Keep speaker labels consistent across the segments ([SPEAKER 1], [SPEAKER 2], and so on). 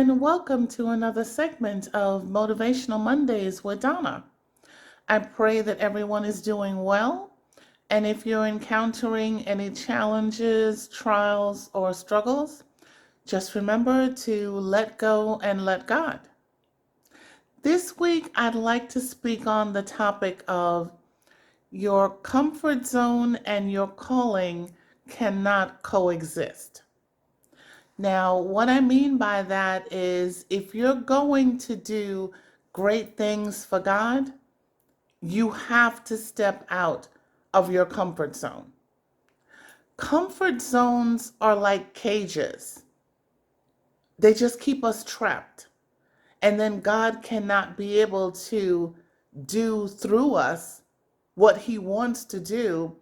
[SPEAKER 1] and welcome to another segment of Motivational Mondays with Donna. I pray that everyone is doing well, and if you're encountering any challenges, trials, or struggles, just remember to let go and let God. This week, I'd like to speak on the topic of your comfort zone and your calling cannot coexist. Now, what I mean by that is if you're going to do great things for God, you have to step out of your comfort zone. Comfort zones are like cages, they just keep us trapped. And then God cannot be able to do through us what He wants to do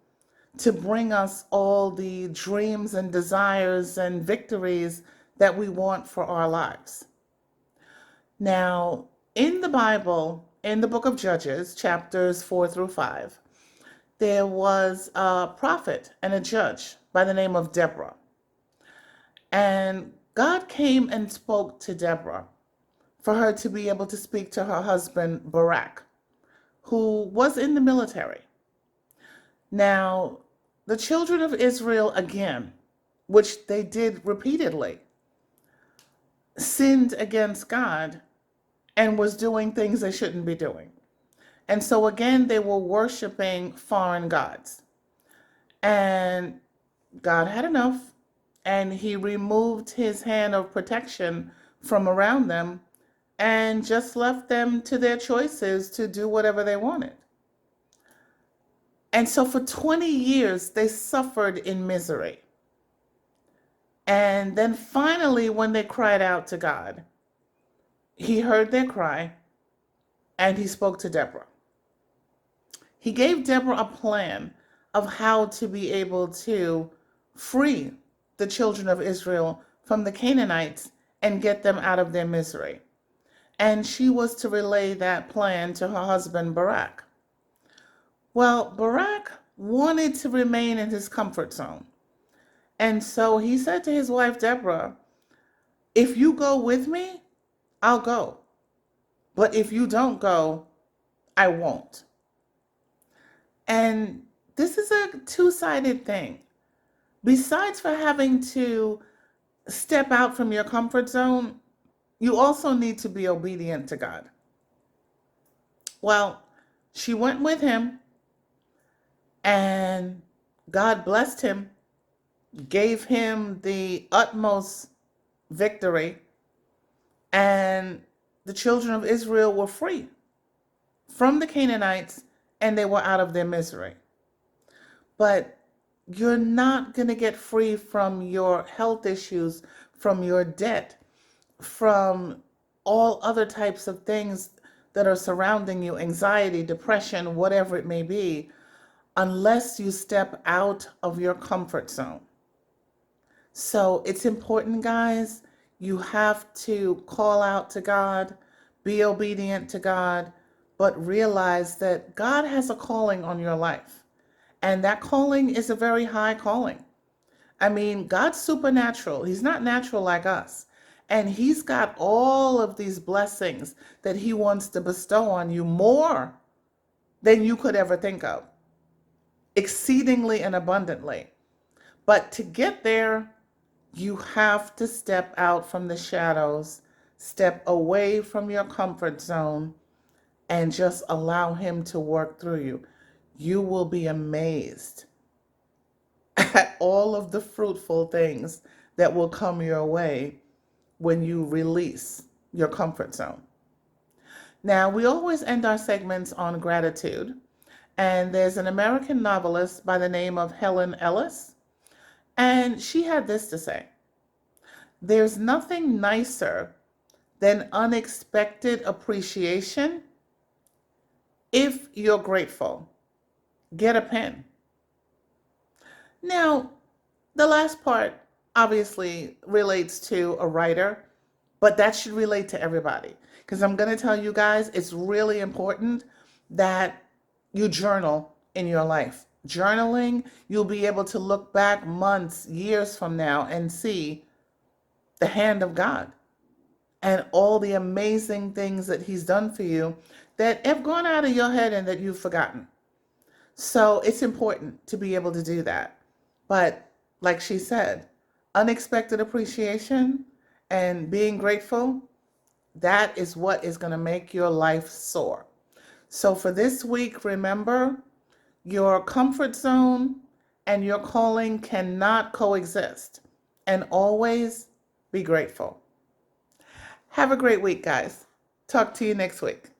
[SPEAKER 1] to bring us all the dreams and desires and victories that we want for our lives. Now, in the Bible, in the book of Judges, chapters 4 through 5, there was a prophet and a judge by the name of Deborah. And God came and spoke to Deborah for her to be able to speak to her husband, Barak, who was in the military. Now, the children of Israel, again, which they did repeatedly, sinned against God and was doing things they shouldn't be doing. And so again, they were worshiping foreign gods. And God had enough, and He removed His hand of protection from around them and just left them to their choices to do whatever they wanted. And so for 20 years, they suffered in misery. And then finally, when they cried out to God, He heard their cry and He spoke to Deborah. He gave Deborah a plan of how to be able to free the children of Israel from the Canaanites and get them out of their misery. And she was to relay that plan to her husband, Barak. Well, Barak wanted to remain in his comfort zone. And so he said to his wife, Deborah, if you go with me, I'll go. But if you don't go, I won't. And this is a two-sided thing. Besides for having to step out from your comfort zone, you also need to be obedient to God. Well, she went with him, and God blessed him, gave him the utmost victory, and the children of Israel were free from the Canaanites, and they were out of their misery. But you're not going to get free from your health issues, from your debt, from all other types of things that are surrounding you, anxiety, depression, whatever it may be, unless you step out of your comfort zone. So it's important, guys. You have to call out to God, be obedient to God, but realize that God has a calling on your life. And that calling is a very high calling. I mean, God's supernatural. He's not natural like us. And He's got all of these blessings that He wants to bestow on you, more than you could ever think of, exceedingly and abundantly. But to get there, you have to step out from the shadows, step away from your comfort zone, and just allow Him to work through you. You will be amazed at all of the fruitful things that will come your way when you release your comfort zone. Now, we always end our segments on gratitude, and there's an American novelist by the name of Helen Ellis, and she had this to say: there's nothing nicer than unexpected appreciation. If you're grateful, get a pen. Now, the last part obviously relates to a writer, but that should relate to everybody. Because I'm going to tell you guys, it's really important that you journal in your life. Journaling, you'll be able to look back months, years from now and see the hand of God and all the amazing things that he's done for you that have gone out of your head and that you've forgotten. So it's important to be able to do that. But like she said, unexpected appreciation and being grateful, that is what is going to make your life soar. So for this week, remember, your comfort zone and your calling cannot coexist. And always be grateful. Have a great week, guys. Talk to you next week.